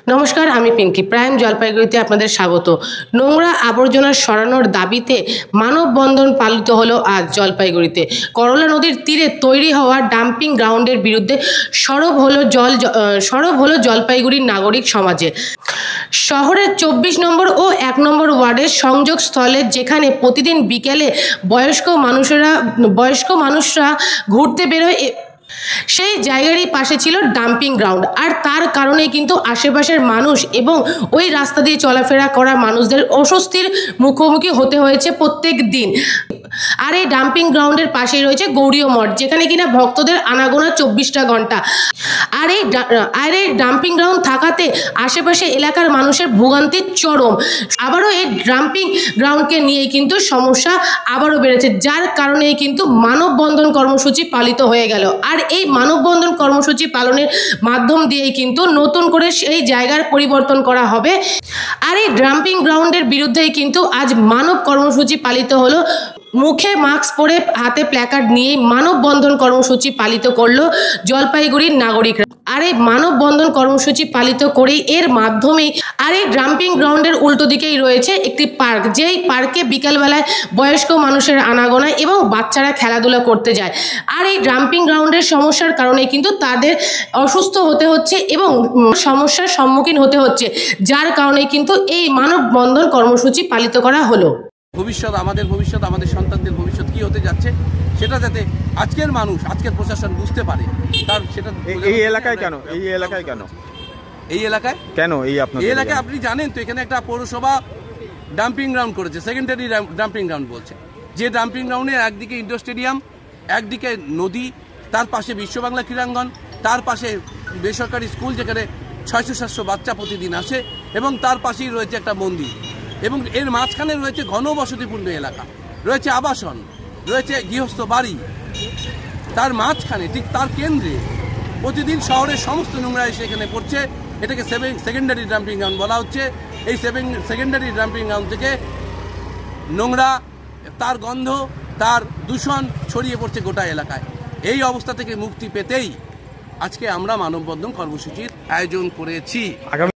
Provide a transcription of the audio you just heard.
নমস্কার, আমি পিঙ্কি। প্রাইম জলপাইগুড়িতে আপনাদের স্বাগত। নোংরা আবর্জনা সরানোর দাবিতে মানববন্ধন পালিত হলো আজ জলপাইগুড়িতে। করলা নদীর তীরে তৈরি হওয়া ডাম্পিং গ্রাউন্ডের বিরুদ্ধে সরব হলো জলপাইগুড়ির নাগরিক সমাজে। শহরের 24 নম্বর ও 1 নম্বর ওয়ার্ডের সংযোগ স্থলে, যেখানে প্রতিদিন বিকেলে বয়স্ক মানুষরা ঘুরতে বেরোয়, সেই জায়গারই পাশে ছিল ডাম্পিং গ্রাউন্ড। আর তার কারণে কিন্তু আশেপাশের মানুষ এবং ওই রাস্তা দিয়ে চলাফেরা করা মানুষদের অস্বস্তির মুখোমুখি হতে হয়েছে প্রত্যেক দিন। আর এই ডাম্পিং গ্রাউন্ডের পাশেই রয়েছে গৌরীয় মঠ, যেখানে কিনা ভক্তদের আনাগোনা 24টা ঘন্টা। আর এই ডাম্পিং গ্রাউন্ড থাকাতে আশেপাশে এলাকার মানুষের ভোগান্তির চরম। আবারও এই ডাম্পিং গ্রাউন্ডকে নিয়ে কিন্তু সমস্যা আবারও বেড়েছে, যার কারণেই কিন্তু মানববন্ধন কর্মসূচি পালিত হয়ে গেল। আর এই মানববন্ধন কর্মসূচি পালনের মাধ্যম দিয়েই কিন্তু নতুন করে সেই জায়গার পরিবর্তন করা হবে। আর এই ডাম্পিং গ্রাউন্ডের বিরুদ্ধেই কিন্তু আজ মানব কর্মসূচি পালিত হলো। মুখে মাস্ক পরে হাতে প্ল্যাকার্ড নিয়ে মানববন্ধন কর্মসূচি পালিত করলো জলপাইগুড়ির নাগরিকরা। আর এই মানববন্ধন কর্মসূচি পালিত করেই এর মাধ্যমেই আর এই ডাম্পিং গ্রাউন্ডের উল্টো দিকেই রয়েছে একটি পার্ক, যেই পার্কে বিকালবেলায় বয়স্ক মানুষের আনাগোনা এবং বাচ্চারা খেলাধুলা করতে যায়। আর এই ডাম্পিং গ্রাউন্ডের সমস্যার কারণে কিন্তু তাদের অসুস্থ হতে হচ্ছে এবং সমস্যার সম্মুখীন হতে হচ্ছে, যার কারণে কিন্তু এই মানববন্ধন কর্মসূচি পালিত করা হলো। ভবিষ্যৎ, আমাদের সন্তানদের ভবিষ্যৎ কি হতে যাচ্ছে সেটা যাতে আজকের মানুষ, আজকের প্রশাসন বুঝতে পারে। তার সেটা এই এলাকায় কেন এই এলাকায় আপনি জানেন তো, এখানে একটা পৌরসভা ডাম্পিং গ্রাউন্ড করেছে, সেকেন্ডারি ডাম্পিং গ্রাউন্ড বলছে। যে ডাম্পিং গ্রাউন্ডে একদিকে ইন্ডোর স্টেডিয়াম, একদিকে নদী, তার পাশে বিশ্ব বাংলা ক্রীড়াঙ্গন, তার পাশে বেসরকারি স্কুল যেখানে 600-700 বাচ্চা প্রতিদিন আসে, এবং তার পাশেই রয়েছে একটা মন্দির, এবং এর মাঝখানে রয়েছে ঘনবসতিপূর্ণ এলাকা, রয়েছে আবাসন, রয়েছে গৃহস্থ বাড়ি। তার মাঝখানে, ঠিক তার কেন্দ্রে প্রতিদিন শহরের সমস্ত নোংরা এসে এখানে পড়ছে। এটাকে সেকেন্ডারি ডাম্পিং গ্রাউন্ড বলা হচ্ছে। এই সেকেন্ডারি ডাম্পিং গ্রাউন্ড থেকে নোংরা, তার গন্ধ, তার দূষণ ছড়িয়ে পড়ছে গোটা এলাকায়। এই অবস্থা থেকে মুক্তি পেতেই আজকে আমরা মানববন্ধন কর্মসূচির আয়োজন করেছি।